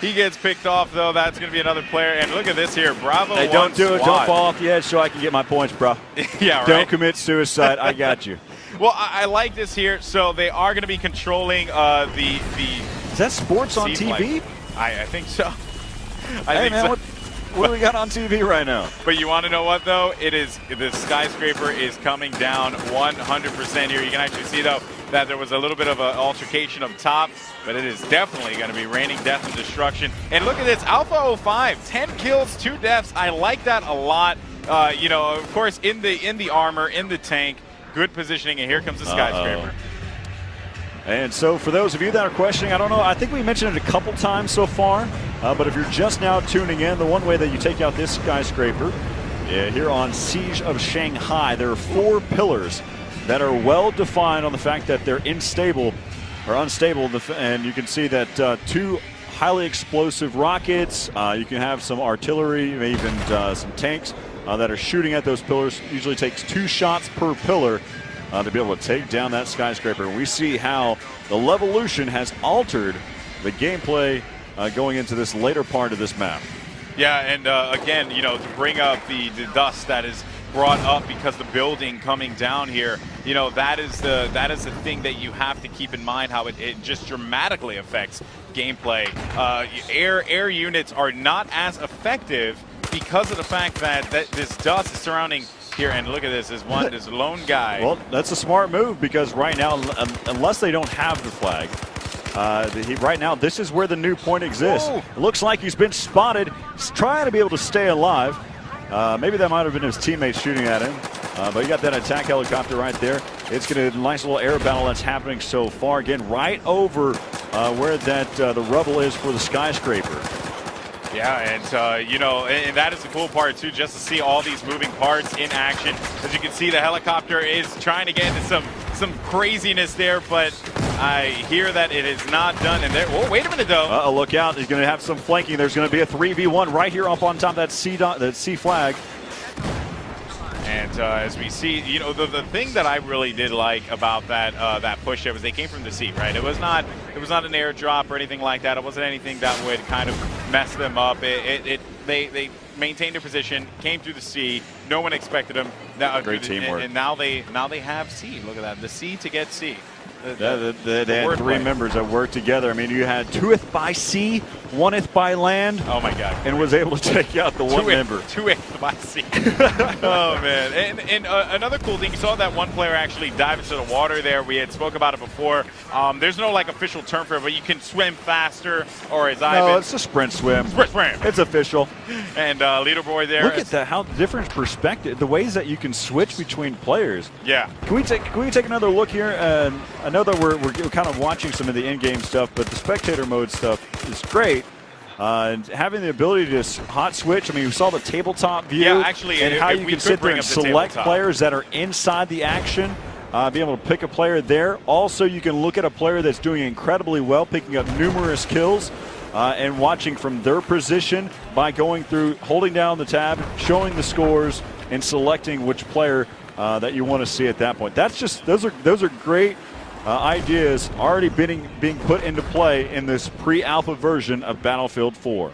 He gets picked off, though. That's going to be another player. And look at this here. Bravo. Hey, don't do it. Don't fall off the edge so I can get my points, bro. Yeah, right. Don't commit suicide. I got you. Well, I like this here. So they are going to be controlling the. Is that sports on TV? I think so. Hey, man, what do we got on TV right now? But you want to know what, though? It is the skyscraper is coming down 100% here. You can actually see, though, that there was a little bit of an altercation up top, but it is definitely going to be raining death and destruction. And look at this, Alpha 05, 10 kills, 2 deaths. I like that a lot. You know, of course, in the armor, in the tank, good positioning, and here comes the skyscraper. And so for those of you that are questioning, I don't know, I think we mentioned it a couple times so far, but if you're just now tuning in, the one way that you take out this skyscraper here on Siege of Shanghai, there are 4 pillars that are well defined on the fact that they're unstable, and you can see that 2 highly explosive rockets, you can have some artillery, maybe even some tanks that are shooting at those pillars. Usually takes 2 shots per pillar to be able to take down that skyscraper. And we see how the Levolution has altered the gameplay going into this later part of this map. Yeah, and again, you know, to bring up the dust that is brought up because the building coming down here, you know, that is the thing that you have to keep in mind, how it just dramatically affects gameplay. Air units are not as effective because of the fact that this dust is surrounding here. And look at this, this lone guy. Well, that's a smart move, because right now, unless they don't have the flag, right now, this is where the new point exists. Whoa. It looks like he's been spotted. He's trying to be able to stay alive. Maybe that might have been his teammates shooting at him. But you got that attack helicopter right there. It's going to be a nice little air battle that's happening so far. Again, right over where that the rubble is for the skyscraper. Yeah, and you know, and that is the cool part too, just to see all these moving parts in action. As you can see, the helicopter is trying to get into some craziness there, but I hear that it is not done. And there, oh, wait a minute though. Look out! He's going to have some flanking. There's going to be a 3v1 right here up on top of that C flag. And as we see, you know, the thing that I really did like about that push there was they came from the sea, right? It was not an airdrop or anything like that. It wasn't anything that would kind of mess them up. They maintained their position, came through the sea. No one expected them. Great teamwork. And now they have C. Look at that, the C to get C. They had 3 members that worked together. I mean, you had 2th by sea, 1th by land. Oh my God! And was able to take out the 1 member. 2th by sea. Oh man! And another cool thing, you saw that one player actually dive into the water there. We had spoke about it before. There's no like official term for it, but you can swim faster, or as No, it's a sprint swim. Sprint swim. It's official. And leaderboard there. Look at that! How different perspective. The ways that you can switch between players. Yeah. Can we take another look here? I know that we're kind of watching some of the in-game stuff, but the spectator mode stuff is great. And having the ability to hot switch. I mean, we saw the tabletop view. Yeah, actually, and how you can sit there and select players that are inside the action. Be able to pick a player there. Also, you can look at a player that's doing incredibly well, picking up numerous kills, and watching from their position by going through, holding down the tab, showing the scores, and selecting which player that you want to see at that point. That's just those are great ideas already being put into play in this pre-alpha version of Battlefield 4.